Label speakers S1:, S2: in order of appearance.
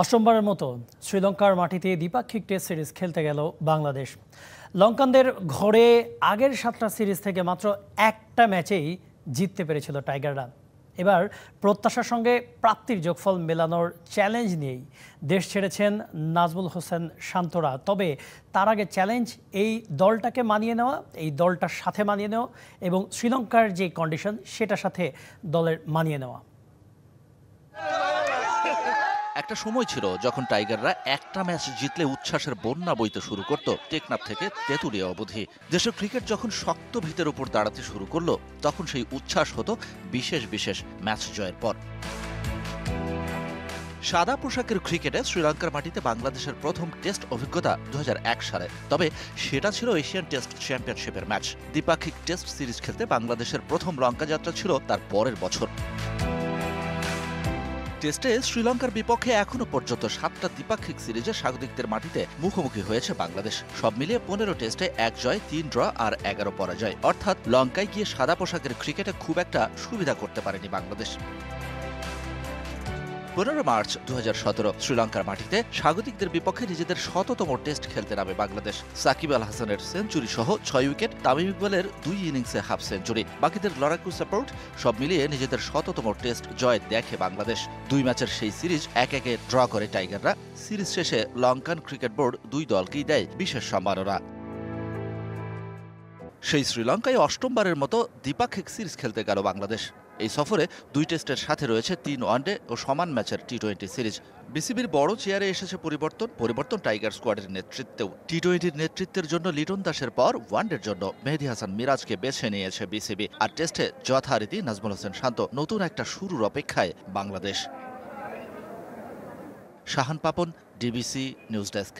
S1: অষ্টমবারের মতো শ্রীলঙ্কার মাটিতে দ্বিপাক্ষিক টেস্ট সিরিজ খেলতে গেল বাংলাদেশ। লঙ্কানদের ঘরে আগের 7টা সিরিজ থেকে মাত্র একটা ম্যাচেই জিততে পেরেছিল টাইগাররা। এবার প্রত্যাশার সঙ্গে প্রাপ্তির যোগফল মেলানোর চ্যালেঞ্জ নিয়েই দেশ ছেড়েছেন নাজমুল হোসেন শান্তরা। তবে তার আগে চ্যালেঞ্জ এই দলটাকে মানিয়ে নেওয়া, এই দলটার সাথে মানিয়ে নেওয়া এবং শ্রীলঙ্কার যে কন্ডিশন সেটার সাথে দলের মানিয়ে নেওয়া।
S2: একটা সময় ছিল যখন টাইগাররা একটা ম্যাচ জিতলে উচ্ছ্বাসের বন্যা বইতে শুরু করত টেকনাফ থেকে তেঁতুলিয়া অবধি। দেশের ক্রিকেট যখন শক্ত ভিতের উপর দাঁড়াতে শুরু করলো তখন সেই উচ্ছ্বাস হতো বিশেষ বিশেষ ম্যাচ জয়ের পর। সাদা পোশাকের ক্রিকেটে শ্রীলঙ্কার মাটিতে বাংলাদেশের প্রথম টেস্ট অভিজ্ঞতা 2001 সালে। তবে সেটা ছিল এশিয়ান টেস্ট চ্যাম্পিয়নশিপের ম্যাচ। দ্বিপাক্ষিক টেস্ট সিরিজ খেলতে বাংলাদেশের প্রথম লঙ্কা যাত্রা ছিল তার পরের বছর। টেস্টে শ্রীলঙ্কার বিপক্ষে এখনো পর্যন্ত 7টা দ্বিপাক্ষিক সিরিজে স্বাগতিকদের মাটিতে মুখোমুখি হয়েছে বাংলাদেশ। সব মিলিয়ে 15 টেস্টে 1 জয়, 3 ড্র আর 11 পরাজয়। অর্থাৎ লঙ্কায় গিয়ে সাদা পোশাকের ক্রিকেটে খুব একটা সুবিধা করতে পারেনি বাংলাদেশ। 15 মার্চ 2017 শ্রীলঙ্কার মাটিতে স্বাগতিকদের বিপক্ষে নিজেদের 100তম টেস্ট খেলতে নামে বাংলাদেশ। সাকিব আল হাসানের সেঞ্চুরি সহ 6 উইকেট, তামিম ইকবালের 2 ইনিংসে হাফ সেঞ্চুরি, বাকিদের লড়াকু সাপোর্ট, সব মিলিয়ে নিজেদের 100তম টেস্ট জয় দেখে বাংলাদেশ। 2 ম্যাচের সেই সিরিজ 1-1 ড্র করে টাইগাররা। সিরিজ শেষে লঙ্কান ক্রিকেট বোর্ড 2 দলকেই দেয় বিশেষ সম্মাননা। সেই শ্রীলঙ্কায় অষ্টমবারের মতো দ্বিপাক্ষিক সিরিজ খেলতে গেল বাংলাদেশ। এই সফরে 2 টেস্টের সাথে রয়েছে 3 ওয়ানডে ও সমান ম্যাচের টি-20 সিরিজ। বিসিবির বড় চেয়ারে এসেছে পরিবর্তন টাইগার স্কোয়াডের নেতৃত্বেও। টি-20 নেতৃত্বের জন্য লিটন দাসের পর ওয়ানডের জন্য মেহেদী হাসান মিরাজকে বেছে নিয়েছে বিসিবি। আর টেস্টে যথারীতি নাজমুল হোসেন শান্ত। নতুন একটা শুরুর অপেক্ষায় Bangladesh. Shahan Papon, DBC news desk.